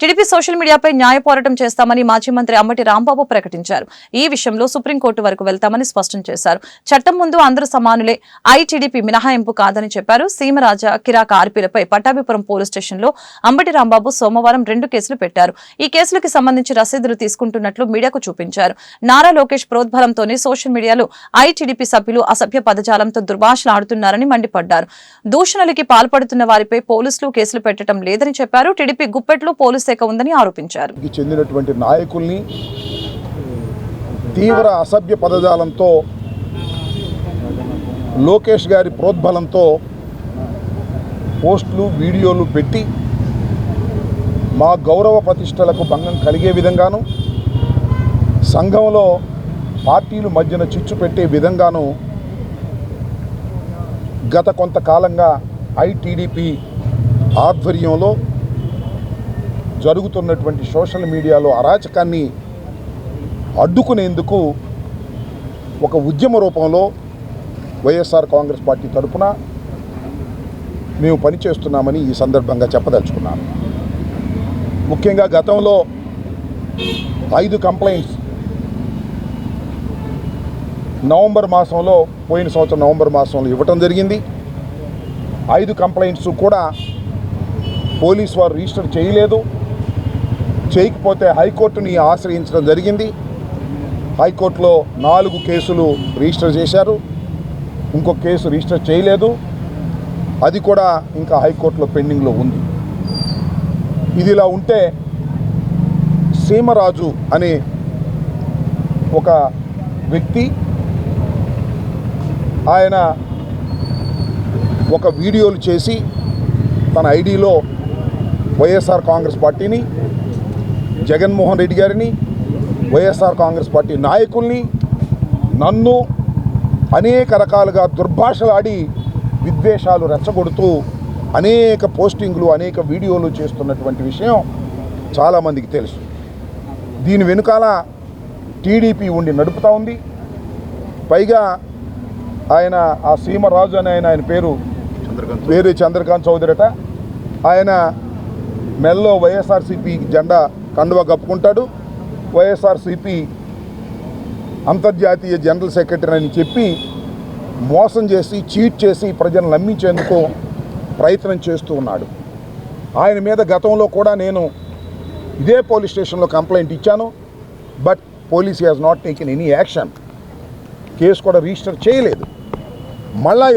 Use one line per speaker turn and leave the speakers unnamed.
TDP social మీడియాపై న్యాయ పోరాటం చేస్తామని మాజీ మంత్రి అంబటి రాంబాబు ప్రకటించారు. ఈ విషయంలో సుప్రీంకోర్టు వరకు వెళ్తామని స్పష్టం చేశారు. చట్టం ముందు అందరూ సమానులే, టీడీపీ మినహాయింపు కాదని చెప్పారు. సీమరాజ కిరాక ఆర్పీలపై పట్టాభిపురం పోలీస్ స్టేషన్లో అంబటి రాంబాబు సోమవారం 2 కేసులు పెట్టారు. ఈ కేసులకి సంబంధించి రసీదులు తీసుకుంటున్నట్లు మీడియాకు చూపించారు. నారా లోకేష్ ప్రోద్బలంతోనే సోషల్ మీడియాలో టీడీపీ సభ్యులు అసభ్య పదజాలంతో దుర్భాషలాడుతున్నారని మండిపడ్డారు. దూషణలకి పాల్పడుతున్న వారిపై పోలీసులు కేసులు పెట్టడం లేదని చెప్పారు. టీడీపీ గుప్పెట్లో పోలీసు శాఖ ఉందని ఆరోపించారు.
చెందినటువంటి నాయకుల్ని తీవ్ర అసభ్య పదజాలంతో లోకేష్ గారి ప్రోద్బలంతో పోస్టులు వీడియోలు పెట్టి మా గౌరవ ప్రతిష్టలకు భంగం కలిగే విధంగాను, సంఘంలో పార్టీలు మధ్యన చిచ్చు పెట్టే విధంగాను గత కొంతకాలంగా టీడీపీ ఆధ్వర్యంలో జరుగుతున్నటువంటి సోషల్ మీడియాలో అరాచకాన్ని అడ్డుకునేందుకు ఒక ఉద్యమ రూపంలో వైఎస్ఆర్ కాంగ్రెస్ పార్టీ తరఫున మేము పనిచేస్తున్నామని ఈ సందర్భంగా చెప్పదలుచుకున్నాను. ముఖ్యంగా గతంలో 5 కంప్లైంట్స్ పోయిన సంవత్సరం నవంబర్ మాసంలో ఇవ్వటం జరిగింది. 5 కంప్లైంట్స్ కూడా పోలీసు వారు రిజిస్టర్ చేయలేదు. చేయకపోతే హైకోర్టుని ఆశ్రయించడం జరిగింది. హైకోర్టులో 4 కేసులు రిజిస్టర్ చేశారు. ఇంకొక కేసు రిజిస్టర్ చేయలేదు. అది కూడా ఇంకా హైకోర్టులో పెండింగ్లో ఉంది. ఇదిలా ఉంటే సీమరాజు అనే ఒక వ్యక్తి, ఆయన ఒక వీడియోలు చేసి తన ఐడిలో వైఎస్ఆర్ కాంగ్రెస్ పార్టీని, జగన్మోహన్ రెడ్డి గారిని, వైఎస్ఆర్ కాంగ్రెస్ పార్టీ నాయకుల్ని, నన్ను అనేక రకాలుగా దుర్భాషలాడి విద్వేషాలు రెచ్చగొడుతూ అనేక పోస్టింగ్లు, అనేక వీడియోలు చేస్తున్నటువంటి విషయం చాలామందికి తెలుసు. దీని వెనుకాల టీడీపీ ఉండి నడుపుతూ ఉంది. పైగా ఆయన ఆ సీమరాజు అని ఆయన పేరు చంద్రకాంత్ చౌదరట. ఆయన మెల్లో వైఎస్ఆర్సీపీ జెండా కండువా కప్పుకుంటాడు. వైఎస్ఆర్సీపీ అంతర్జాతీయ జనరల్ సెక్రటరీ అని చెప్పి మోసం చేసి, చీట్ చేసి ప్రజలను నమ్మించేందుకు ప్రయత్నం చేస్తూ ఉన్నాడు. ఆయన మీద గతంలో కూడా నేను ఇదే పోలీస్ స్టేషన్లో కంప్లైంట్ ఇచ్చాను. But police has not taken any action. Case కూడా రిజిస్టర్ చేయలేదు. మళ్ళా